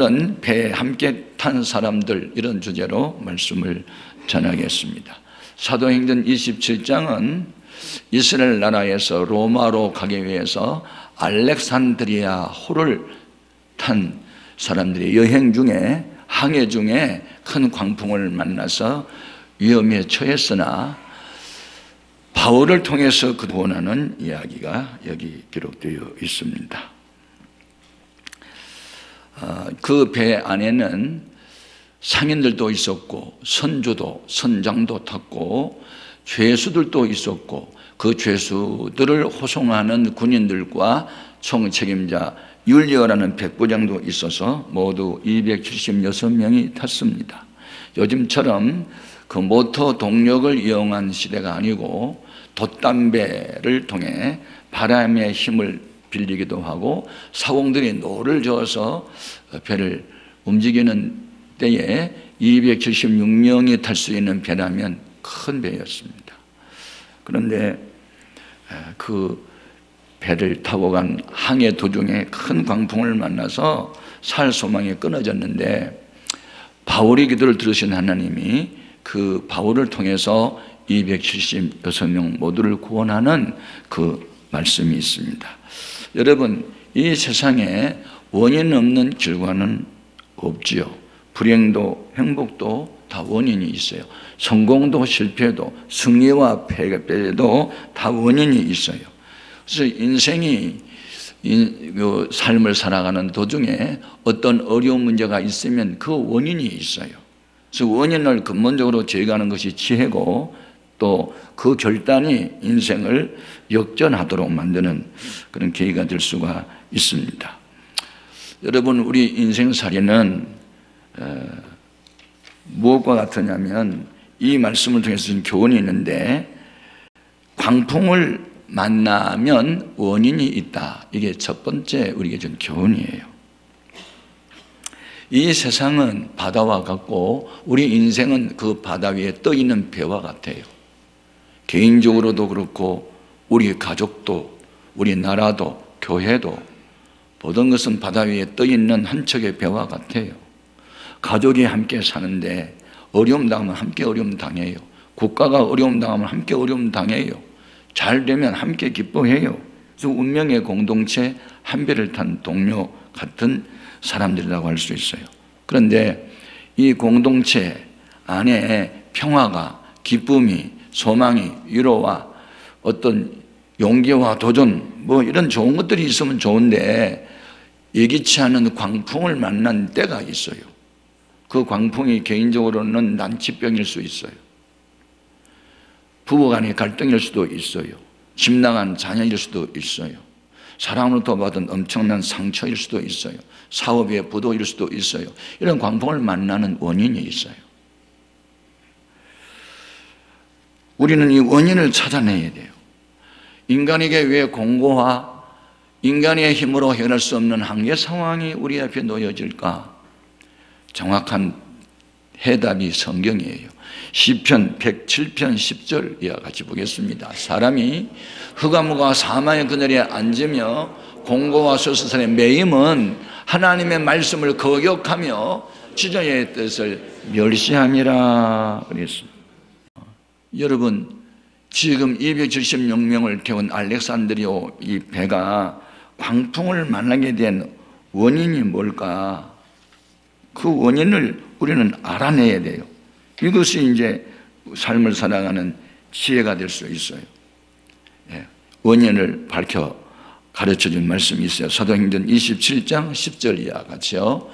오늘은 배에 함께 탄 사람들, 이런 주제로 말씀을 전하겠습니다. 사도행전 27장은 이스라엘 나라에서 로마로 가기 위해서 알렉산드리아 호를 탄 사람들이 여행 중에, 항해 중에 큰 광풍을 만나서 위험에 처했으나 바울을 통해서 구원하는 이야기가 여기 기록되어 있습니다. 그 배 안에는 상인들도 있었고 선조도, 선장도 탔고 죄수들도 있었고, 그 죄수들을 호송하는 군인들과 총책임자 율리어라는 백부장도 있어서 모두 276명이 탔습니다. 요즘처럼 그 모터 동력을 이용한 시대가 아니고 돛담배를 통해 바람의 힘을 빌리기도 하고 사공들이 노를 저어서 배를 움직이는 때에 276명이 탈 수 있는 배라면 큰 배였습니다. 그런데 그 배를 타고 간 항해 도중에 큰 광풍을 만나서 살 소망이 끊어졌는데 바울의 기도를 들으신 하나님이 그 바울을 통해서 276명 모두를 구원하는 그 말씀이 있습니다. 여러분, 이 세상에 원인 없는 결과는 없지요. 불행도 행복도 다 원인이 있어요. 성공도 실패도, 승리와 패배도 다 원인이 있어요. 그래서 인생이 삶을 살아가는 도중에 어떤 어려운 문제가 있으면 그 원인이 있어요. 그래서 원인을 근본적으로 제거하는 것이 지혜고, 또 그 결단이 인생을 역전하도록 만드는 그런 계기가 될 수가 있습니다. 여러분, 우리 인생살이는 무엇과 같으냐면, 이 말씀을 통해서 준 교훈이 있는데, 광풍을 만나면 원인이 있다. 이게 첫 번째 우리에게 준 교훈이에요. 이 세상은 바다와 같고 우리 인생은 그 바다 위에 떠 있는 배와 같아요. 개인적으로도 그렇고 우리 가족도, 우리 나라도, 교회도, 모든 것은 바다 위에 떠 있는 한 척의 배와 같아요. 가족이 함께 사는데 어려움 당하면 함께 어려움 당해요. 국가가 어려움 당하면 함께 어려움 당해요. 잘 되면 함께 기뻐해요. 그래서 운명의 공동체, 한 배를 탄 동료 같은 사람들이라고 할 수 있어요. 그런데 이 공동체 안에 평화가, 기쁨이, 소망이, 위로와 어떤 용기와 도전, 뭐 이런 좋은 것들이 있으면 좋은데, 예기치 않은 광풍을 만난 때가 있어요. 그 광풍이 개인적으로는 난치병일 수 있어요. 부부간의 갈등일 수도 있어요. 집 나간 자녀일 수도 있어요. 사랑으로부터 받은 엄청난 상처일 수도 있어요. 사업의 부도일 수도 있어요. 이런 광풍을 만나는 원인이 있어요. 우리는 이 원인을 찾아내야 돼요. 인간에게 왜 공고와 인간의 힘으로 해결할 수 없는 한계 상황이 우리 앞에 놓여질까? 정확한 해답이 성경이에요. 시편 107편 10절 이와 같이 보겠습니다. 사람이 흑암과 사망의 그늘에 앉으며 공고와 소수산에 매임은 하나님의 말씀을 거역하며 지존의 뜻을 멸시함이라 그랬습니다. 여러분, 지금 276명을 태운 알렉산드리오 이 배가 광풍을 만나게 된 원인이 뭘까? 그 원인을 우리는 알아내야 돼요. 이것이 이제 삶을 살아가는 지혜가 될 수 있어요. 원인을 밝혀 가르쳐준 말씀이 있어요. 사도행전 27장 10절 이하 같이요.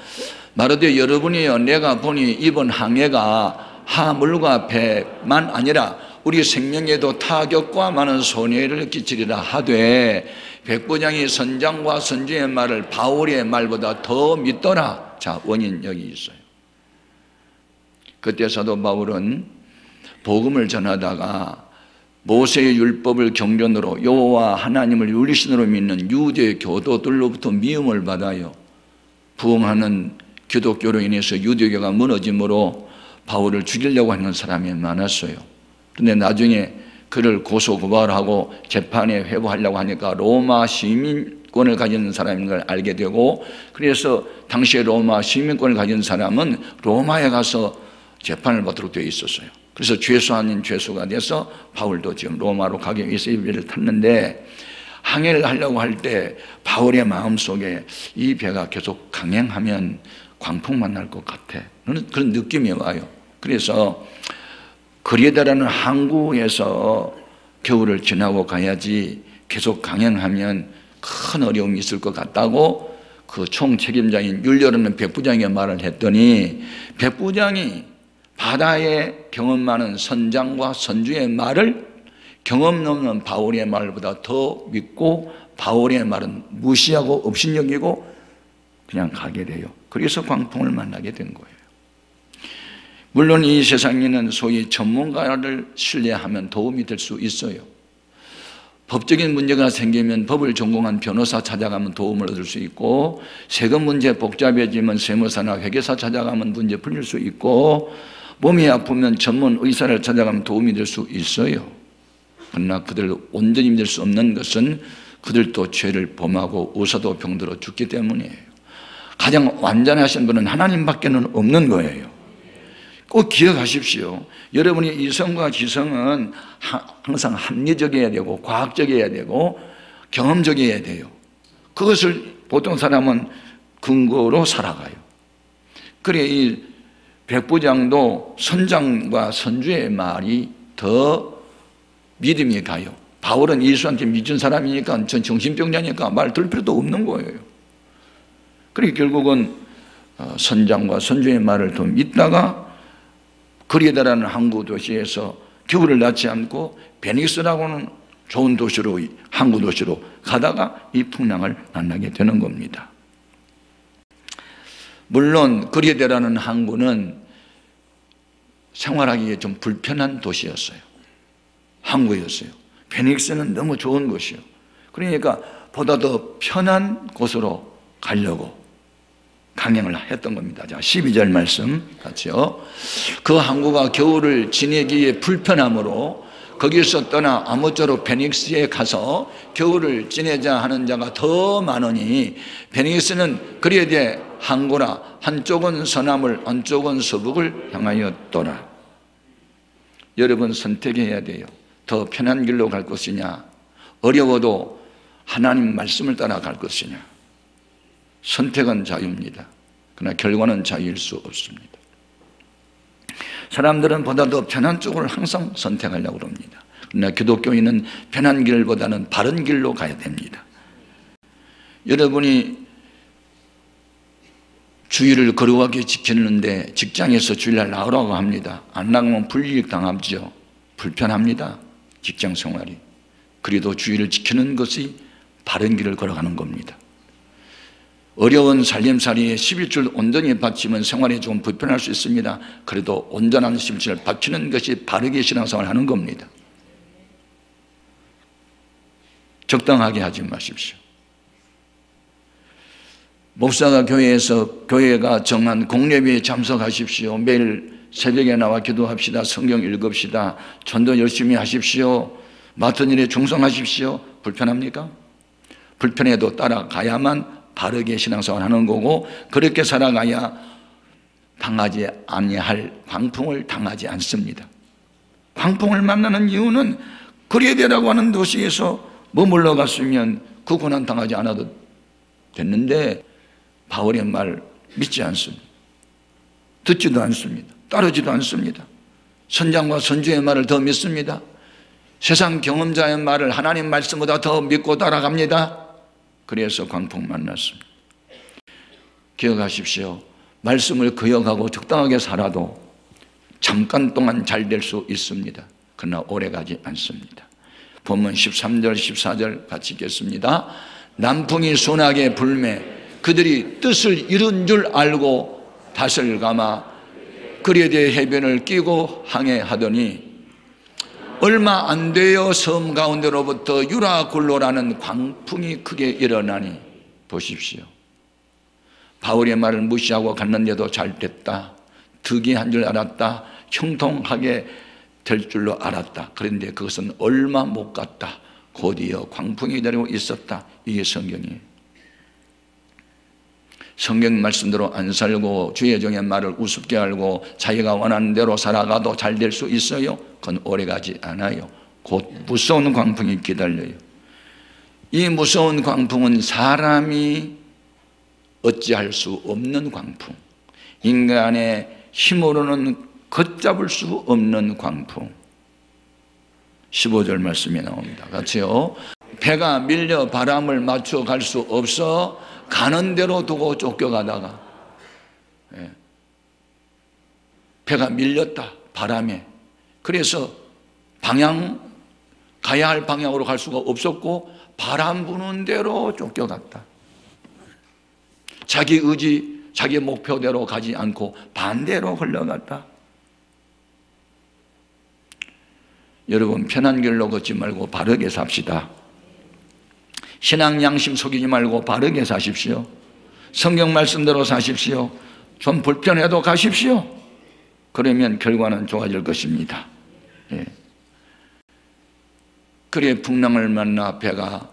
마르되 여러분이여, 내가 보니 이번 항해가 하물과 배만 아니라 우리 생명에도 타격과 많은 손해를 끼치리라 하되, 백부장이 선장과 선주의 말을 바울의 말보다 더 믿더라. 자, 원인 여기 있어요. 그때 사도 바울은 복음을 전하다가 모세의 율법을 경전으로 여호와 하나님을 유리신으로 믿는 유대 교도들로부터 미움을 받아요. 부흥하는 기독교로 인해서 유대교가 무너짐으로 바울을 죽이려고 하는 사람이 많았어요. 그런데 나중에 그를 고소 고발하고 재판에 회부하려고 하니까 로마 시민 시민권을 가진 사람인 걸 알게 되고, 그래서 당시에 로마 시민권을 가진 사람은 로마에 가서 재판을 받도록 되어 있었어요. 그래서 죄수 아닌 죄수가 돼서 바울도 지금 로마로 가기 위해서 이 배를 탔는데, 항해를 하려고 할 때 바울의 마음속에 이 배가 계속 강행하면 광풍 만날 것 같아, 그런 느낌이 와요. 그래서 그리에다라는 항구에서 겨울을 지나고 가야지 계속 강행하면 큰 어려움이 있을 것 같다고 그 총책임자인 율리오라는 백부장에게 말을 했더니, 백부장이 바다에 경험 많은 선장과 선주의 말을 경험 없는 바울의 말보다 더 믿고 바울의 말은 무시하고 업신여기고 그냥 가게 돼요. 그래서 광풍을 만나게 된 거예요. 물론 이 세상에는 소위 전문가를 신뢰하면 도움이 될 수 있어요. 법적인 문제가 생기면 법을 전공한 변호사 찾아가면 도움을 얻을 수 있고, 세금 문제 복잡해지면 세무사나 회계사 찾아가면 문제 풀릴 수 있고, 몸이 아프면 전문 의사를 찾아가면 도움이 될 수 있어요. 그러나 그들 온전히 믿을 수 없는 것은 그들도 죄를 범하고 의사도 병들어 죽기 때문이에요. 가장 완전하신 분은 하나님밖에는 없는 거예요. 꼭 기억하십시오. 여러분의 이성과 지성은 항상 합리적이어야 되고 과학적이어야 되고 경험적이어야 돼요. 그것을 보통 사람은 근거로 살아가요. 그래 이 백부장도 선장과 선주의 말이 더 믿음이 가요. 바울은 예수한테 믿은 사람이니까, 전 정신병자니까 말 들 필요도 없는 거예요. 그래 결국은 선장과 선주의 말을 더 믿다가 그리에다라는 항구 도시에서 겨울을 낳지 않고 베니스라고는 좋은 도시로, 항구 도시로 가다가 이 풍랑을 만나게 되는 겁니다. 물론 그리에다라는 항구는 생활하기에 좀 불편한 도시였어요. 항구였어요. 베닉스는 너무 좋은 곳이요. 그러니까 보다 더 편한 곳으로 가려고 강행을 했던 겁니다. 자, 12절 말씀 같이요. 그 항구가 겨울을 지내기에 불편하므로 거기서 떠나 아모쪼로 베닉스에 가서 겨울을 지내자 하는 자가 더 많으니, 베닉스는 그리에대 항구라 한쪽은 서남을 한쪽은 서북을 향하였더라. 여러분 선택해야 돼요. 더 편한 길로 갈 것이냐, 어려워도 하나님 말씀을 따라갈 것이냐. 선택은 자유입니다. 그러나 결과는 자유일 수 없습니다. 사람들은 보다 더 편한 쪽을 항상 선택하려고 합니다. 그러나 기독교인은 편한 길보다는 바른 길로 가야 됩니다. 여러분이 주의를 거룩하게 지키는데 직장에서 주일날 나오라고 합니다. 안 나가면 불이익 당하죠. 불편합니다. 직장 생활이. 그래도 주의를 지키는 것이 바른 길을 걸어가는 겁니다. 어려운 살림살이에 11줄 온전히 바치면 생활이 좀 불편할 수 있습니다. 그래도 온전한 11줄을 바치는 것이 바르게 신앙생활을 하는 겁니다. 적당하게 하지 마십시오. 목사가 교회가 정한 공예배에 참석하십시오. 매일 새벽에 나와 기도합시다. 성경 읽읍시다. 전도 열심히 하십시오. 맡은 일에 충성하십시오. 불편합니까? 불편해도 따라가야만 바르게 신앙생활 하는 거고, 그렇게 살아가야 당하지 아니할 광풍을 당하지 않습니다. 광풍을 만나는 이유는 그리에대라고 하는 도시에서 머물러 갔으면 그 고난 당하지 않아도 됐는데, 바울의 말 믿지 않습니다. 듣지도 않습니다. 따르지도 않습니다. 선장과 선주의 말을 더 믿습니다. 세상 경험자의 말을 하나님 말씀보다 더 믿고 따라갑니다. 그래서 광풍 만났습니다. 기억하십시오. 말씀을 기억하고 적당하게 살아도 잠깐 동안 잘 될 수 있습니다. 그러나 오래가지 않습니다. 본문 13절 14절 같이 읽겠습니다. 남풍이 순하게 불매 그들이 뜻을 이룬 줄 알고 닷을 감아 그리에대 해변을 끼고 항해하더니 얼마 안 되어 섬 가운데로부터 유라굴로라는 광풍이 크게 일어나니, 보십시오. 바울의 말을 무시하고 갔는데도 잘 됐다. 득이한 줄 알았다. 형통하게 될 줄로 알았다. 그런데 그것은 얼마 못 갔다. 곧이어 광풍이 내리고 있었다. 이게 성경이에요. 성경 말씀대로 안 살고 주의 종의 말을 우습게 알고 자기가 원하는 대로 살아가도 잘 될 수 있어요? 그건 오래가지 않아요. 곧 무서운 광풍이 기다려요. 이 무서운 광풍은 사람이 어찌할 수 없는 광풍, 인간의 힘으로는 걷잡을 수 없는 광풍. 15절 말씀이 나옵니다. 같이요. 배가 밀려 바람을 맞춰 갈 수 없어 가는 대로 두고 쫓겨가다가, 배가 밀렸다, 바람에. 그래서 가야 할 방향으로 갈 수가 없었고 바람 부는 대로 쫓겨갔다. 자기 의지, 자기 목표대로 가지 않고 반대로 흘러갔다. 여러분, 편한 길로 걷지 말고 바르게 삽시다. 신앙 양심 속이지 말고 바르게 사십시오. 성경 말씀대로 사십시오. 좀 불편해도 가십시오. 그러면 결과는 좋아질 것입니다. 예. 그래 풍랑을 만나 배가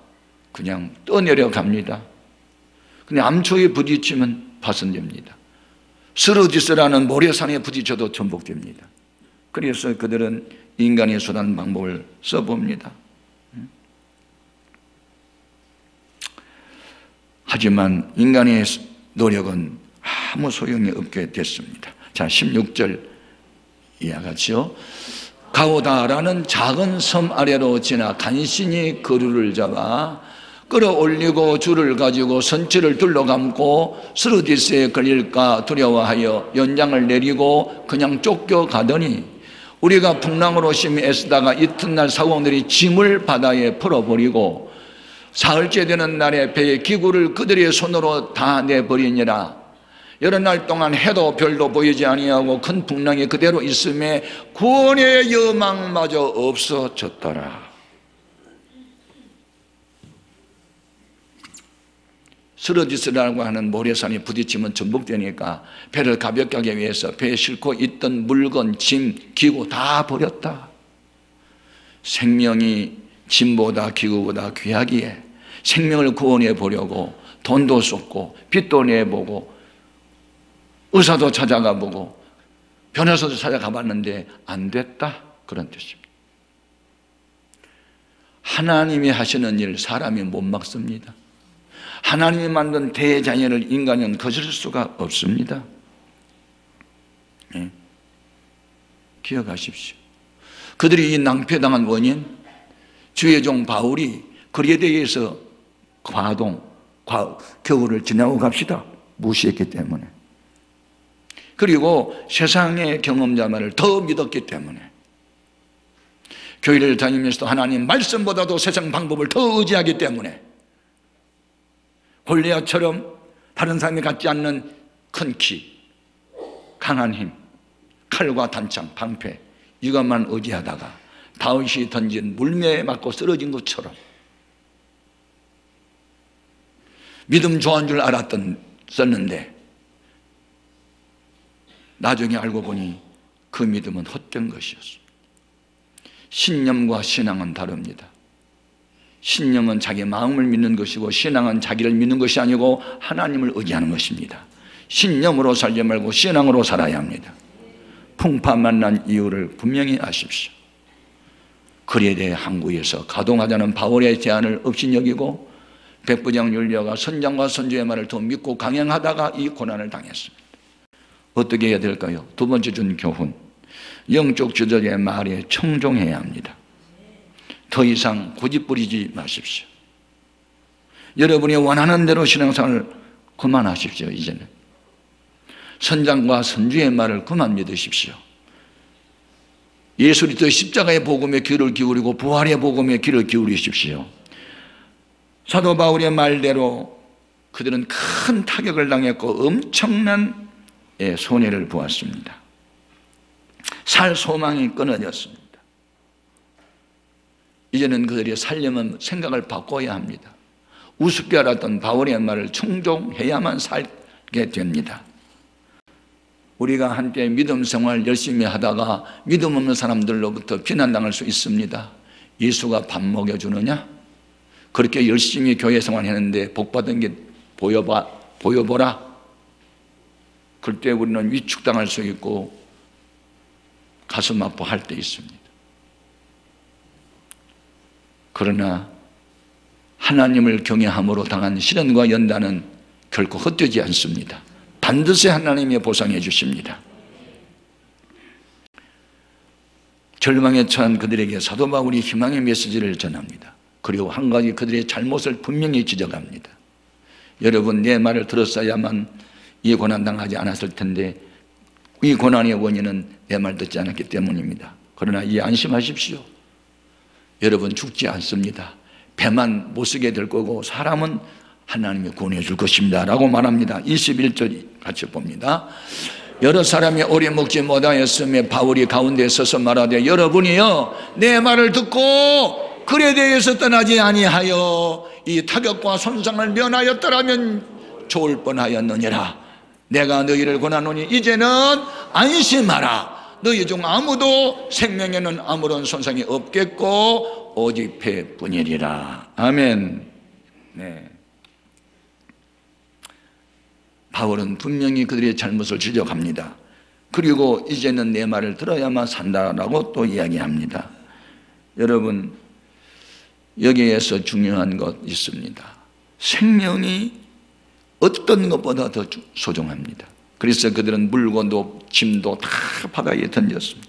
그냥 떠내려 갑니다. 근데 암초에 부딪히면 파손됩니다. 스르디스라는 모래산에 부딪혀도 전복됩니다. 그래서 그들은 인간의 수단 방법을 써봅니다. 하지만 인간의 노력은 아무 소용이 없게 됐습니다. 자, 16절 이와 같이요. 가오다라는 작은 섬 아래로 지나 간신히 거류를 잡아 끌어올리고 줄을 가지고 선체를 둘러감고 스르디스에 걸릴까 두려워하여 연장을 내리고 그냥 쫓겨가더니 우리가 풍랑으로 심히 애쓰다가 이튿날 사공들이 짐을 바다에 풀어버리고 사흘째 되는 날에 배의 기구를 그들의 손으로 다 내버리니라. 여러 날 동안 해도 별도 보이지 아니하고 큰 풍랑이 그대로 있음에 구원의 여망마저 없어졌더라. 스르디스라고 하는 모래산이 부딪히면 전복되니까 배를 가볍게 하기 위해서 배에 싣고 있던 물건, 짐, 기구 다 버렸다. 생명이 짐보다 기구보다 귀하기에 생명을 구원해 보려고 돈도 쏟고 빚도 내보고 의사도 찾아가 보고 변호사도 찾아가 봤는데 안 됐다, 그런 뜻입니다. 하나님이 하시는 일 사람이 못 막습니다. 하나님이 만든 대자연을 인간은 거스를 수가 없습니다. 기억하십시오. 그들이 이 낭패당한 원인, 주의 종 바울이 그리에 대해서 겨울을 지나고 갑시다 무시했기 때문에, 그리고 세상의 경험자만을 더 믿었기 때문에, 교회를 다니면서도 하나님 말씀보다도 세상 방법을 더 의지하기 때문에 골리앗처럼 다른 사람이 갖지 않는 큰 키, 강한 힘, 칼과 단창, 방패, 이것만 의지하다가 다윗이 던진 물매에 맞고 쓰러진 것처럼 믿음 좋아한 줄 썼는데 나중에 알고 보니 그 믿음은 헛된 것이었습니다. 신념과 신앙은 다릅니다. 신념은 자기 마음을 믿는 것이고 신앙은 자기를 믿는 것이 아니고 하나님을 의지하는 것입니다. 신념으로 살지 말고 신앙으로 살아야 합니다. 풍파 만난 이유를 분명히 아십시오. 그에 대해 항구에서 가동하자는 바울의 제안을 업신여기고 백부장 율리아가 선장과 선주의 말을 더 믿고 강행하다가 이 고난을 당했습니다. 어떻게 해야 될까요? 두 번째 준 교훈, 영적 지도자의 말에 청종해야 합니다. 더 이상 고집부리지 마십시오. 여러분이 원하는 대로 신앙생활을 그만하십시오. 이제는 선장과 선주의 말을 그만 믿으십시오. 예수 그리스도의 십자가의 복음에 귀를 기울이고 부활의 복음에 귀를 기울이십시오. 사도 바울의 말대로 그들은 큰 타격을 당했고 엄청난 손해를 보았습니다. 살 소망이 끊어졌습니다. 이제는 그들이 살려면 생각을 바꿔야 합니다. 우습게 알았던 바울의 말을 충종해야만 살게 됩니다. 우리가 한때 믿음 생활 열심히 하다가 믿음 없는 사람들로부터 비난당할 수 있습니다. 예수가 밥 먹여주느냐? 그렇게 열심히 교회 생활했는데 복받은 게 보여보라. 그때 우리는 위축당할 수 있고 가슴 아파할 때 있습니다. 그러나 하나님을 경외함으로 당한 시련과 연단은 결코 헛되지 않습니다. 반드시 하나님이 보상해 주십니다. 절망에 처한 그들에게 사도 바울이 희망의 메시지를 전합니다. 그리고 한 가지 그들의 잘못을 분명히 지적합니다. 여러분, 내 말을 들었어야만 이 고난 당하지 않았을 텐데 이 고난의 원인은 내 말 듣지 않았기 때문입니다. 그러나 이 안심하십시오. 여러분, 죽지 않습니다. 배만 못 쓰게 될 거고 사람은 하나님이 구원해 줄 것입니다 라고 말합니다. 21절 같이 봅니다. 여러 사람이 오래 먹지 못하였으며 바울이 가운데 서서 말하되 여러분이여 내 말을 듣고 글에 대해서 떠나지 아니하여 이 타격과 손상을 면하였더라면 좋을 뻔하였느니라. 내가 너희를 권하노니 이제는 안심하라. 너희 중 아무도 생명에는 아무런 손상이 없겠고 오직 패뿐이리라. 아멘. 네. 바울은 분명히 그들의 잘못을 지적합니다. 그리고 이제는 내 말을 들어야만 산다라고 또 이야기합니다. 여러분, 여기에서 중요한 것 있습니다. 생명이 어떤 것보다 더 소중합니다. 그래서 그들은 물건도 짐도 다 바다에 던졌습니다.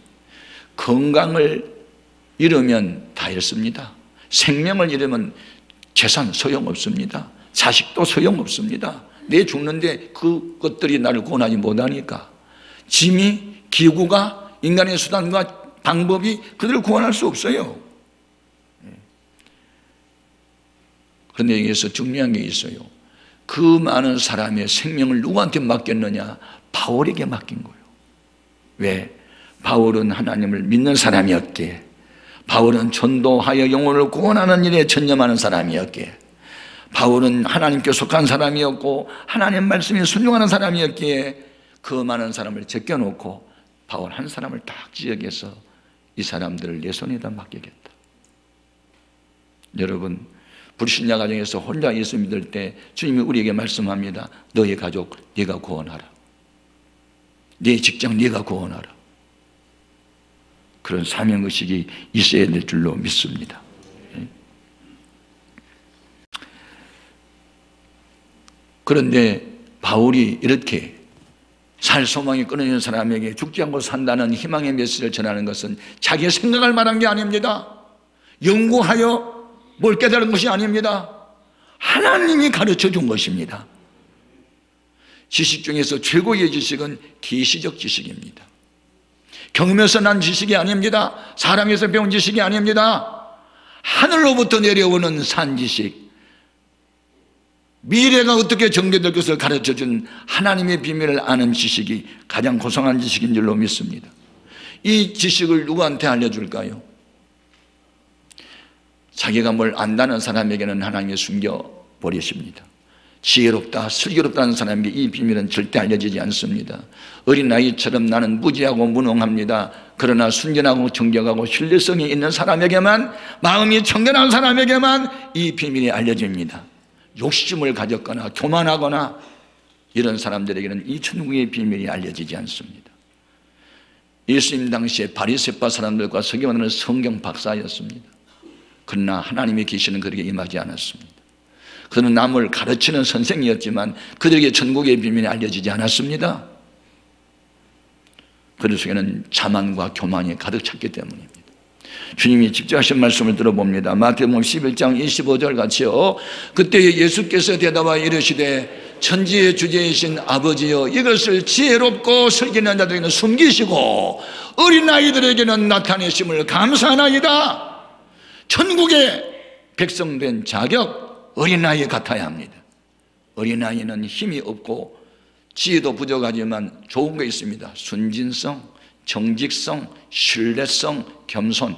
건강을 잃으면 다 잃습니다. 생명을 잃으면 재산 소용없습니다. 자식도 소용없습니다. 내 죽는데 그것들이 나를 구원하지 못하니까. 짐이, 기구가, 인간의 수단과 방법이 그들을 구원할 수 없어요. 그런데 여기서 중요한 게 있어요. 그 많은 사람의 생명을 누구한테 맡겼느냐? 바울에게 맡긴 거예요. 왜? 바울은 하나님을 믿는 사람이었기에, 바울은 전도하여 영혼을 구원하는 일에 전념하는 사람이었기에, 바울은 하나님께 속한 사람이었고 하나님 말씀에 순종하는 사람이었기에 그 많은 사람을 제껴놓고 바울 한 사람을 딱 지역에서 이 사람들을 내 손에다 맡기겠다. 여러분, 불신자 가정에서 혼자 예수 믿을 때 주님이 우리에게 말씀합니다. 너의 가족 네가 구원하라. 네 직장 네가 구원하라. 그런 사명의식이 있어야 될 줄로 믿습니다. 그런데 바울이 이렇게 살 소망이 끊어진 사람에게 죽지 않고 산다는 희망의 메시지를 전하는 것은 자기 생각을 말한 게 아닙니다. 연구하여 뭘 깨달은 것이 아닙니다. 하나님이 가르쳐 준 것입니다. 지식 중에서 최고의 지식은 계시적 지식입니다. 경험에서 난 지식이 아닙니다. 사람에서 배운 지식이 아닙니다. 하늘로부터 내려오는 산 지식, 미래가 어떻게 전개될 것을 가르쳐준 하나님의 비밀을 아는 지식이 가장 고상한 지식인 줄로 믿습니다. 이 지식을 누구한테 알려줄까요? 자기가 뭘 안다는 사람에게는 하나님이 숨겨버리십니다. 지혜롭다, 슬기롭다는 사람에게 이 비밀은 절대 알려지지 않습니다. 어린아이처럼 나는 무지하고 무능합니다. 그러나 순전하고 정직하고 신뢰성이 있는 사람에게만, 마음이 청결한 사람에게만 이 비밀이 알려집니다. 욕심을 가졌거나 교만하거나 이런 사람들에게는 이 천국의 비밀이 알려지지 않습니다. 예수님 당시에 바리새파 사람들과 서기관들은 성경 박사였습니다. 그러나 하나님이 계시는 그들에게 임하지 않았습니다. 그는 남을 가르치는 선생이었지만 그들에게 천국의 비밀이 알려지지 않았습니다. 그들 속에는 자만과 교만이 가득 찼기 때문입니다. 주님이 직접 하신 말씀을 들어봅니다. 마태복음 11장 25절 같이요. 그때 예수께서 대답하여 이르시되 천지의 주제이신 아버지여, 이것을 지혜롭고 슬기는 자들에게는 숨기시고 어린아이들에게는 나타내심을 감사하나이다. 천국의 백성된 자격, 어린아이 같아야 합니다. 어린아이는 힘이 없고 지혜도 부족하지만 좋은 게 있습니다. 순진성, 정직성, 신뢰성, 겸손.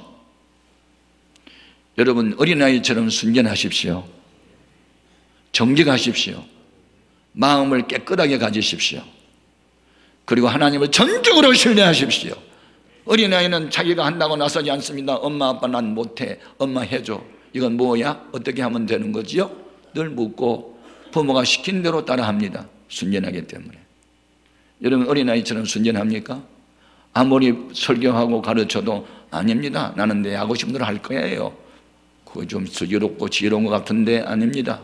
여러분, 어린아이처럼 순전하십시오. 정직하십시오. 마음을 깨끗하게 가지십시오. 그리고 하나님을 전적으로 신뢰하십시오. 어린아이는 자기가 한다고 나서지 않습니다. 엄마 아빠 난 못해, 엄마 해줘. 이건 뭐야? 어떻게 하면 되는 거지요? 늘 묻고 부모가 시킨 대로 따라합니다. 순전하기 때문에. 여러분 어린아이처럼 순전합니까? 아무리 설교하고 가르쳐도 아닙니다. 나는 내 하고 싶은 대로 할 거예요. 그거 좀 슬기롭고 지혜로운 것 같은데 아닙니다.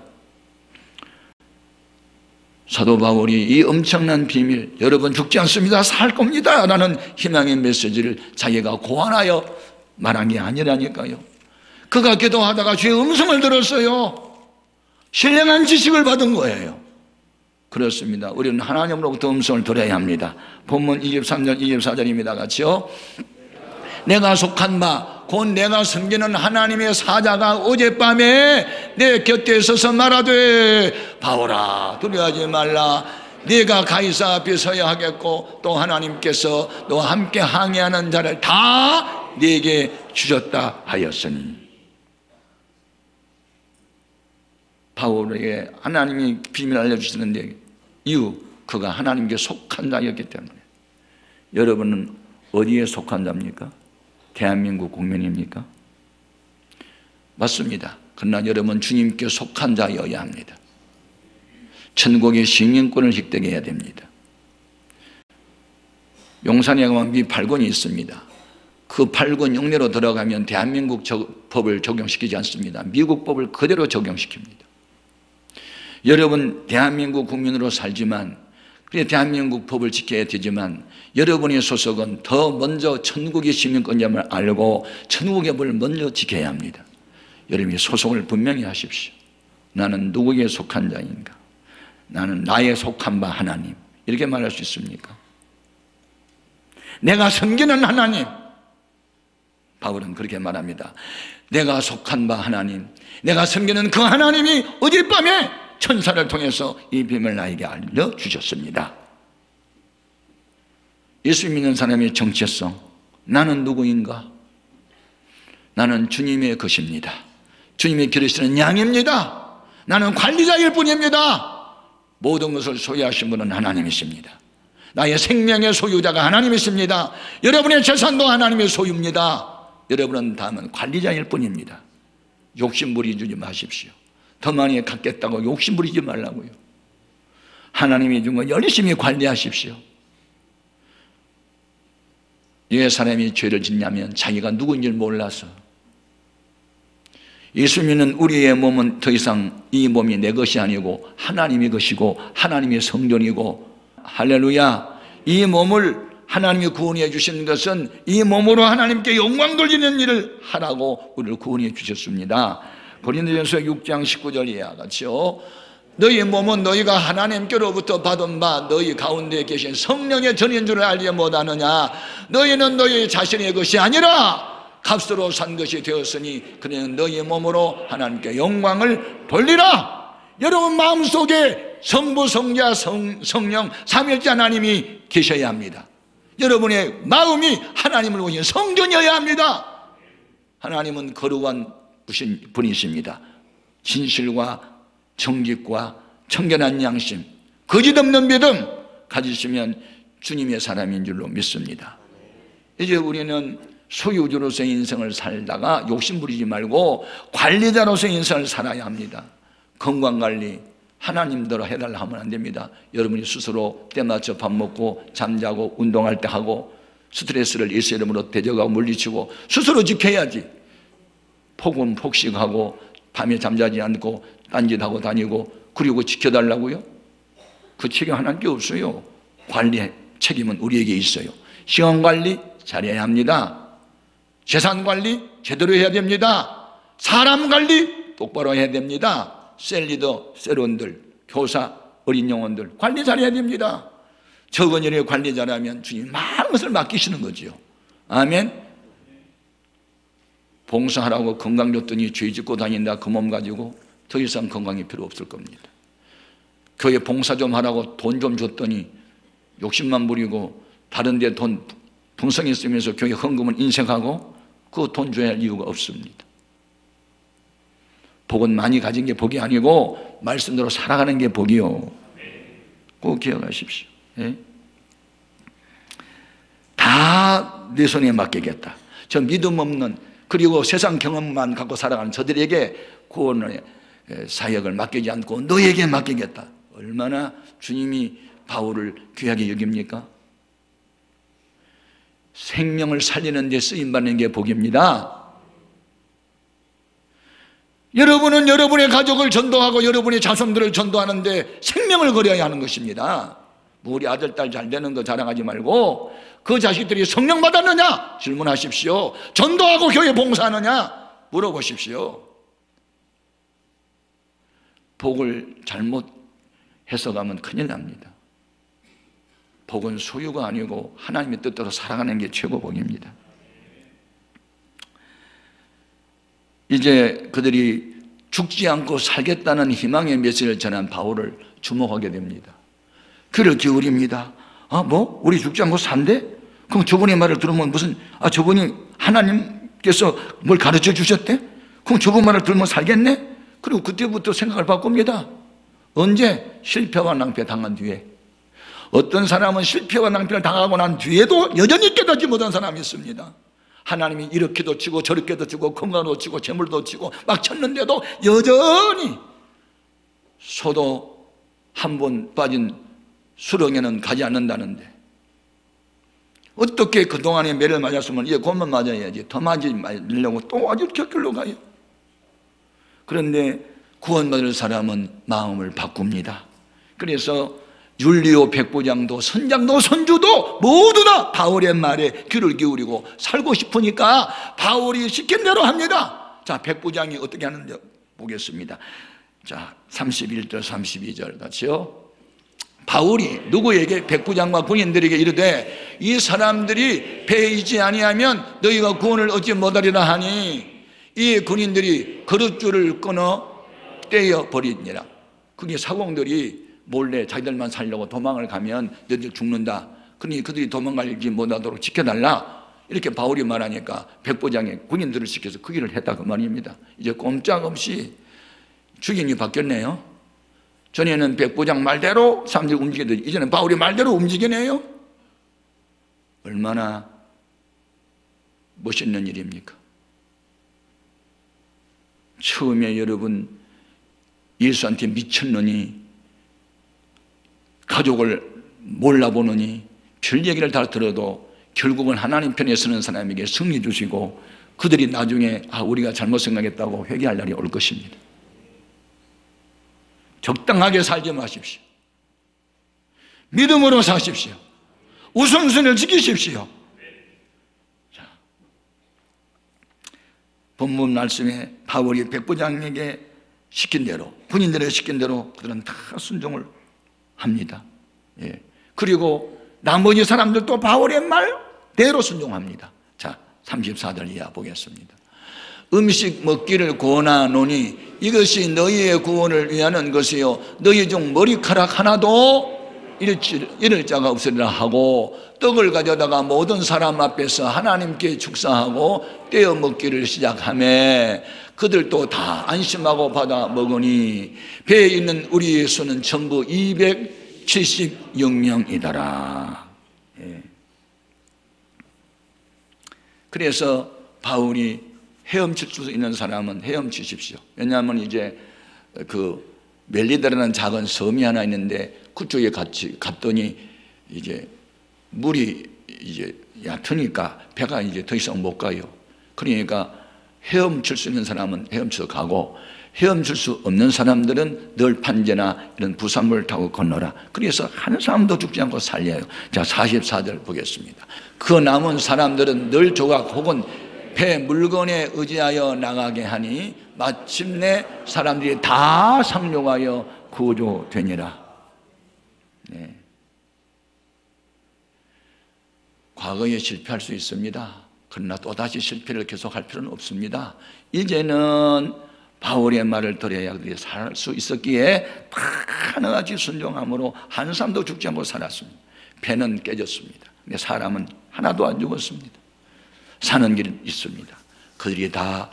사도 바울이 이 엄청난 비밀, 여러분 죽지 않습니다, 살 겁니다 라는 희망의 메시지를 자기가 고안하여 말한 게 아니라니까요. 그가 기도하다가 주의 음성을 들었어요. 신령한 지식을 받은 거예요. 그렇습니다. 우리는 하나님으로부터 음성을 들어야 합니다. 본문 23절 24절입니다. 같이요. 내가 속한 바 곧 내가 섬기는 하나님의 사자가 어젯밤에 내 곁에 서서 말하되 바울아 두려워하지 말라. 네가 가이사 앞에 서야 하겠고 또 하나님께서 너와 함께 항해하는 자를 다 네게 주셨다 하였으니. 바울에게 하나님이 비밀을 알려주시는데 이유, 그가 하나님께 속한 자였기 때문에. 여러분은 어디에 속한 자입니까? 대한민국 국민입니까? 맞습니다. 그러나 여러분 주님께 속한 자여야 합니다. 천국의 시민권을 획득해야 해야 됩니다. 용산에 가면 미 8권이 있습니다. 그 8권 영내로 들어가면 대한민국 법을 적용시키지 않습니다. 미국 법을 그대로 적용시킵니다. 여러분 대한민국 국민으로 살지만, 그래 대한민국 법을 지켜야 되지만 여러분의 소속은 더 먼저 천국의 시민권임을 알고 천국의 법을 먼저 지켜야 합니다. 여러분이 소속을 분명히 하십시오. 나는 누구에게 속한 자인가? 나는 나의 속한 바 하나님. 이렇게 말할 수 있습니까? 내가 섬기는 하나님. 바울은 그렇게 말합니다. 내가 속한 바 하나님, 내가 섬기는 그 하나님이 어젯밤에 천사를 통해서 이 비밀을 나에게 알려주셨습니다. 예수 믿는 사람의 정체성, 나는 누구인가? 나는 주님의 것입니다. 주님이 기르시는 양입니다. 나는 관리자일 뿐입니다. 모든 것을 소유하신 분은 하나님이십니다. 나의 생명의 소유자가 하나님이십니다. 여러분의 재산도 하나님의 소유입니다. 여러분은 다만 관리자일 뿐입니다. 욕심 부리지 마십시오. 더 많이 갖겠다고 욕심 부리지 말라고요. 하나님이 준 거 열심히 관리하십시오. 왜 사람이 죄를 짓냐면 자기가 누구인지를 몰라서. 예수 믿는 우리의 몸은 더 이상 이 몸이 내 것이 아니고 하나님의 것이고 하나님의 성전이고, 할렐루야, 이 몸을 하나님이 구원해 주신 것은 이 몸으로 하나님께 영광 돌리는 일을 하라고 우리를 구원해 주셨습니다. 고린도전서 6장 19절 이하 같이요. 너희 몸은 너희가 하나님께로부터 받은 바 너희 가운데 계신 성령의 전인 줄을 알지 못하느냐. 너희는 너희 자신의 것이 아니라 값으로 산 것이 되었으니 그는 너희 몸으로 하나님께 영광을 돌리라. 여러분 마음속에 성부, 성자, 성령 삼위일체 하나님이 계셔야 합니다. 여러분의 마음이 하나님을 보시는 성전이어야 합니다. 하나님은 거룩한 분이십니다. 진실과 정직과 청결한 양심, 거짓 없는 믿음 가지시면 주님의 사람인 줄로 믿습니다. 이제 우리는 소유주로서의 인생을 살다가 욕심 부리지 말고 관리자로서의 인생을 살아야 합니다. 건강관리 하나님대로 해달라 하면 안 됩니다. 여러분이 스스로 때맞춰 밥 먹고 잠자고 운동할 때 하고 스트레스를 예수 이름으로 대적하고 물리치고 스스로 지켜야지. 폭은 폭식하고 밤에 잠자지 않고 딴짓하고 다니고 그리고 지켜달라고요? 그 책임 하나님께 없어요. 관리 책임은 우리에게 있어요. 시간관리 잘해야 합니다. 재산관리 제대로 해야 됩니다. 사람관리 똑바로 해야 됩니다. 셀리더, 세론들, 교사, 어린 영혼들 관리 잘해야 됩니다. 적은 일에 관리 잘하면 주님 많은 것을 맡기시는 거죠. 아멘. 봉사하라고 건강 줬더니 죄 짓고 다닌다 그 몸 가지고 더 이상 건강이 필요 없을 겁니다. 교회 봉사 좀 하라고 돈 좀 줬더니 욕심만 부리고 다른 데 돈 풍성히 쓰면서 교회 헌금은 인색하고 그 돈 줘야 할 이유가 없습니다. 복은 많이 가진 게 복이 아니고 말씀대로 살아가는 게 복이요. 꼭 기억하십시오. 예? 다 다 내 손에 맡기겠다. 저 믿음 없는 그리고 세상 경험만 갖고 살아가는 저들에게 구원의 사역을 맡기지 않고 너에게 맡기겠다. 얼마나 주님이 바울을 귀하게 여깁니까? 생명을 살리는 데 쓰임받는 게 복입니다. 여러분은 여러분의 가족을 전도하고 여러분의 자손들을 전도하는데 생명을 걸어야 하는 것입니다. 우리 아들, 딸 잘 되는 거 자랑하지 말고 그 자식들이 성령 받았느냐 질문하십시오. 전도하고 교회 봉사하느냐 물어보십시오. 복을 잘못 해석하면 큰일 납니다. 복은 소유가 아니고 하나님의 뜻대로 살아가는 게 최고 복입니다. 이제 그들이 죽지 않고 살겠다는 희망의 메시지를 전한 바울을 주목하게 됩니다. 귀를 기울입니다. 우리 죽지 않고 산대? 그럼 저분의 말을 들으면 저분이 하나님께서 뭘 가르쳐 주셨대? 그럼 저분 말을 들으면 살겠네? 그리고 그때부터 생각을 바꿉니다. 언제? 실패와 낭패 당한 뒤에. 어떤 사람은 실패와 낭패를 당하고 난 뒤에도 여전히 깨닫지 못한 사람이 있습니다. 하나님이 이렇게도 치고 저렇게도 치고 건강도 치고 재물도 치고 막 쳤는데도 여전히 소도 한 번 빠진 수렁에는 가지 않는다는데 어떻게 그동안에 매를 맞았으면 이제 곧만 맞아야지 더 맞으려고 또 아주 곁길로 가요. 그런데 구원받을 사람은 마음을 바꿉니다. 그래서 율리오 백부장도 선장도 선주도 모두 다 바울의 말에 귀를 기울이고 살고 싶으니까 바울이 시킨 대로 합니다. 자, 백부장이 어떻게 하는지 보겠습니다. 자, 31절 32절 같이요. 바울이 누구에게? 백부장과 군인들에게 이르되 이 사람들이 배에 있지 아니하면 너희가 구원을 얻지 못하리라 하니 이 군인들이 그릇줄을 끊어 떼어 버리니라. 그게 사공들이 몰래 자기들만 살려고 도망을 가면 너희들 죽는다. 그러니 그들이 도망가지 못하도록 지켜달라. 이렇게 바울이 말하니까 백부장이 군인들을 시켜서 그 일을 했다 그 말입니다. 이제 꼼짝없이 주인이 바뀌었네요. 전에는 백부장 말대로 사람들이 움직이더니 이제는 바울이 말대로 움직이네요. 얼마나 멋있는 일입니까? 처음에 여러분 예수한테 미쳤느니 가족을 몰라보느니 별 얘기를 다 들어도 결국은 하나님 편에 서는 사람에게 승리 주시고 그들이 나중에 우리가 잘못 생각했다고 회개할 날이 올 것입니다. 적당하게 살지 마십시오. 믿음으로 사십시오. 우선순위를 지키십시오. 자, 본문 말씀에 바울이 백부장에게 시킨 대로 군인들에게 시킨 대로 그들은 다 순종을 합니다. 예. 그리고 나머지 사람들도 바울의 말대로 순종합니다. 자, 34절 이하 보겠습니다. 음식 먹기를 권하노니 이것이 너희의 구원을 위하는 것이요 너희 중 머리카락 하나도 잃을 자가 없으리라 하고 떡을 가져다가 모든 사람 앞에서 하나님께 축사하고 떼어 먹기를 시작하매 그들도 다 안심하고 받아 먹으니 배에 있는 우리의 수는 전부 276명이더라. 예. 그래서 바울이 헤엄칠 수 있는 사람은 헤엄치십시오. 왜냐하면 이제 그 멜리다라는 작은 섬이 하나 있는데 그쪽에 갔더니 이제 물이 이제 얕으니까 배가 이제 더 이상 못 가요. 그러니까 헤엄칠 수 있는 사람은 헤엄쳐 가고 헤엄칠 수 없는 사람들은 늘 판제나 이런 부산물을 타고 건너라. 그래서 한 사람도 죽지 않고 살려요. 자, 44절 보겠습니다. 그 남은 사람들은 늘 조각 혹은 배 물건에 의지하여 나가게 하니 마침내 사람들이 다 상륙하여 구조되니라. 네. 과거에 실패할 수 있습니다. 그러나 또다시 실패를 계속할 필요는 없습니다. 이제는 바울의 말을 들어야 그들이 살 수 있었기에 하나같이 순종함으로 한 사람도 죽지 않고 살았습니다. 배는 깨졌습니다. 근데 사람은 하나도 안 죽었습니다. 사는 길은 있습니다. 그들이 다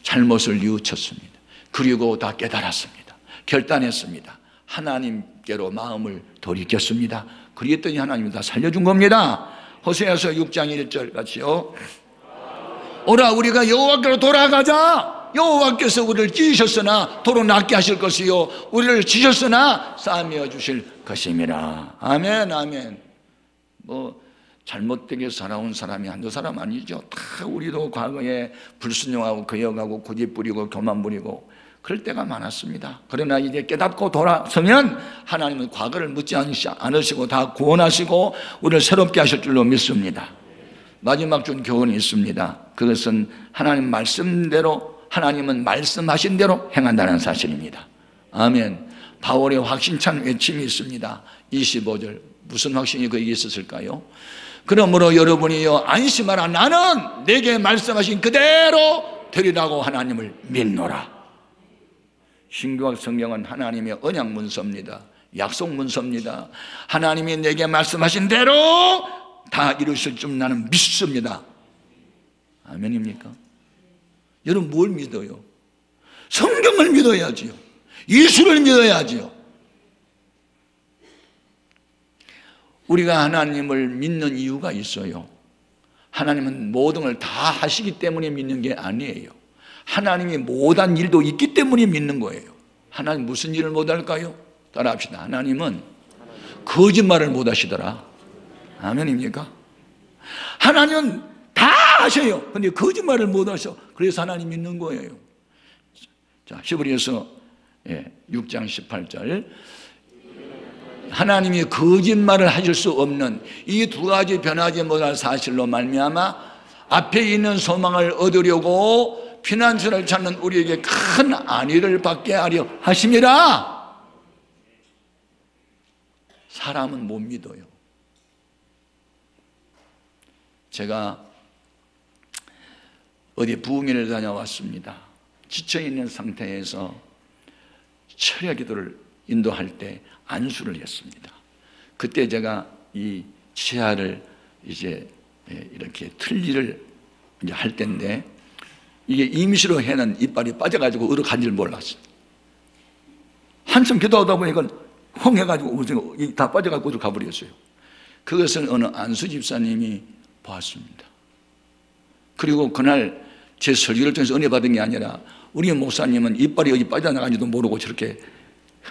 잘못을 뉘우쳤습니다. 그리고 다 깨달았습니다. 결단했습니다. 하나님께로 마음을 돌이켰습니다. 그랬더니 하나님이 다 살려준 겁니다. 호세아서 6장 1절 같이요. 오라 우리가 여호와께로 돌아가자. 여호와께서 우리를 찢으셨으나 도로 낫게 하실 것이요 우리를 지셨으나 싸매어 주실 것임이라. 아멘 아멘. 잘못되게 살아온 사람이 한두 사람 아니죠. 다 우리도 과거에 불순종하고 거역하고 고집 부리고 교만 부리고 그럴 때가 많았습니다. 그러나 이제 깨닫고 돌아서면 하나님은 과거를 묻지 않으시고 다 구원하시고 우리를 새롭게 하실 줄로 믿습니다. 마지막 준 교훈이 있습니다. 그것은 하나님 말씀대로, 하나님은 말씀하신 대로 행한다는 사실입니다. 아멘. 바울의 확신찬 외침이 있습니다. 25절 무슨 확신이 거기에 있었을까요? 그러므로 여러분이요 안심하라. 나는 내게 말씀하신 그대로 되리라고 하나님을 믿노라. 신구약 성경은 하나님의 언약 문서입니다. 약속 문서입니다. 하나님이 내게 말씀하신 대로 다 이루실 줄 나는 믿습니다. 아멘입니까? 여러분 뭘 믿어요? 성경을 믿어야지요. 예수를 믿어야지요. 우리가 하나님을 믿는 이유가 있어요. 하나님은 모든 걸 다 하시기 때문에 믿는 게 아니에요. 하나님이 못한 일도 있기 때문에 믿는 거예요. 하나님 무슨 일을 못할까요? 따라합시다. 하나님은 거짓말을 못하시더라. 아멘입니까? 하나님은 다 하셔요. 그런데 거짓말을 못하셔. 그래서 하나님 믿는 거예요. 자, 히브리서 6장 18절 하나님이 거짓말을 하실 수 없는 이 두 가지 변하지 못할 사실로 말미암아 앞에 있는 소망을 얻으려고 피난처를 찾는 우리에게 큰 안위를 받게 하려 하심이라. 사람은 못 믿어요. 제가 어디 부흥회를 다녀왔습니다. 지쳐있는 상태에서 철야 기도를 인도할 때 안수를 했습니다. 그때 제가 이 치아를 이제 이렇게 틀니를 이제 할 때인데 이게 임시로 해는 이빨이 빠져가지고 어디로 간지를 몰랐어요. 한참 기도하다 보니까 홍 해가지고 다 빠져가지고 어디로 가버렸어요. 그것을 어느 안수 집사님이 보았습니다. 그리고 그날 제 설교를 통해서 은혜 받은 게 아니라 우리 목사님은 이빨이 어디 빠져나간지도 모르고 저렇게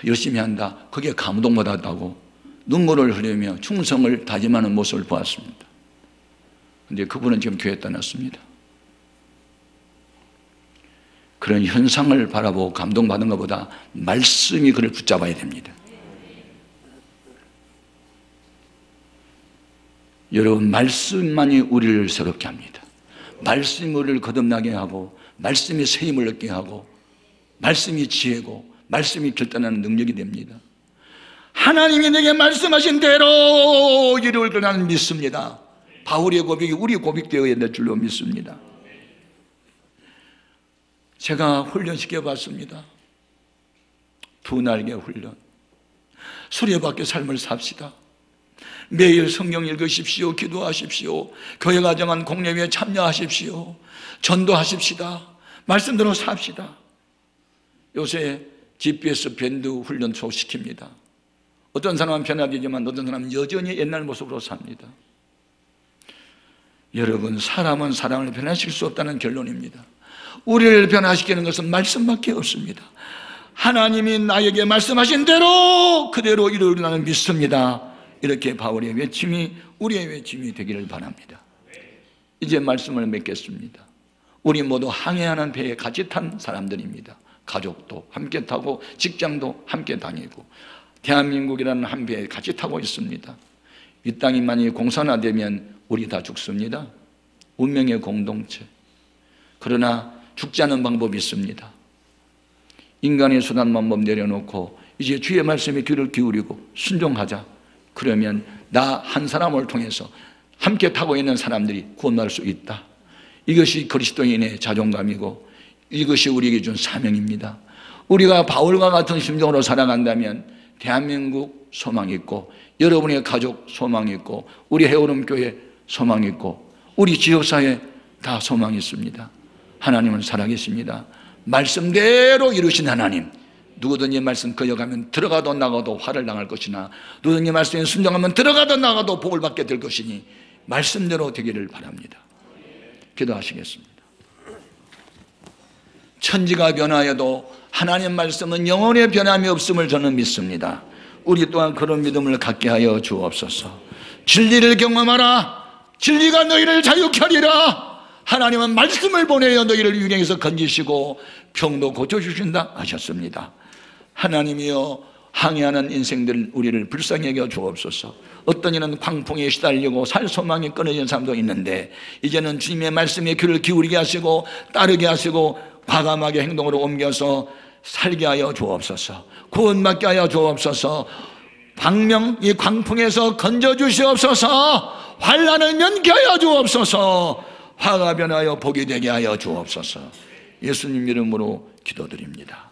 열심히 한다. 그게 감동받았다고 눈물을 흘리며 충성을 다짐하는 모습을 보았습니다. 그런데 그분은 지금 교회 떠났습니다. 그런 현상을 바라보고 감동받은 것보다 말씀이 그를 붙잡아야 됩니다. 여러분 말씀만이 우리를 새롭게 합니다. 말씀이 우리를 거듭나게 하고 말씀이 새 힘을 얻게 하고 말씀이 지혜고 말씀이 결단하는 능력이 됩니다. 하나님이 내게 말씀하신 대로 이룰 걸 나는 믿습니다. 바울의 고백이 우리 고백되어야 될 줄로 믿습니다. 제가 훈련시켜 봤습니다. 두 날개 훈련. 수레바퀴 삶을 삽시다. 매일 성경 읽으십시오. 기도하십시오. 교회 가정한 공예회에 참여하십시오. 전도하십시다. 말씀대로 삽시다. 요새 GPS 밴드 훈련 시킵니다. 어떤 사람은 변화되지만 어떤 사람은 여전히 옛날 모습으로 삽니다. 여러분 사람은 사람을 변화시킬 수 없다는 결론입니다. 우리를 변화시키는 것은 말씀밖에 없습니다. 하나님이 나에게 말씀하신 대로 그대로 이루리라는 믿습니다. 이렇게 바울의 외침이 우리의 외침이 되기를 바랍니다. 이제 말씀을 맺겠습니다. 우리 모두 항해하는 배에 같이 탄 사람들입니다. 가족도 함께 타고 직장도 함께 다니고 대한민국이라는 한 배에 같이 타고 있습니다. 이 땅이 만약에 공산화되면 우리 다 죽습니다. 운명의 공동체. 그러나 죽지 않는 방법이 있습니다. 인간의 수단 방법 내려놓고 이제 주의 말씀에 귀를 기울이고 순종하자. 그러면 나 한 사람을 통해서 함께 타고 있는 사람들이 구원받을 수 있다. 이것이 그리스도인의 자존감이고 이것이 우리에게 준 사명입니다. 우리가 바울과 같은 심정으로 살아간다면 대한민국 소망이 있고 여러분의 가족 소망이 있고 우리 해오름 교회 소망이 있고 우리 지역사회 다 소망이 있습니다. 하나님은 살아계십니다. 말씀대로 이루신 하나님. 누구든지 말씀 거역하면 들어가도 나가도 화를 당할 것이나 누구든지 말씀에 순종하면 들어가도 나가도 복을 받게 될 것이니 말씀대로 되기를 바랍니다. 기도하시겠습니다. 천지가 변하여도 하나님 말씀은 영원의 변함이 없음을 저는 믿습니다. 우리 또한 그런 믿음을 갖게 하여 주옵소서. 진리를 경험하라. 진리가 너희를 자유케 하리라. 하나님은 말씀을 보내어 너희를 유령에서 건지시고 병도 고쳐주신다 하셨습니다. 하나님이여, 항해하는 인생들 우리를 불쌍히 여겨 주옵소서. 어떤 이는 광풍에 시달리고 살 소망이 끊어진 사람도 있는데 이제는 주님의 말씀에 귀를 기울이게 하시고 따르게 하시고 과감하게 행동으로 옮겨서 살게 하여 주옵소서. 구원받게 하여 주옵소서. 광명 이 광풍에서 건져 주시옵소서. 환난을 면케 하여 주옵소서. 화가 변하여 복이 되게 하여 주옵소서. 예수님 이름으로 기도드립니다.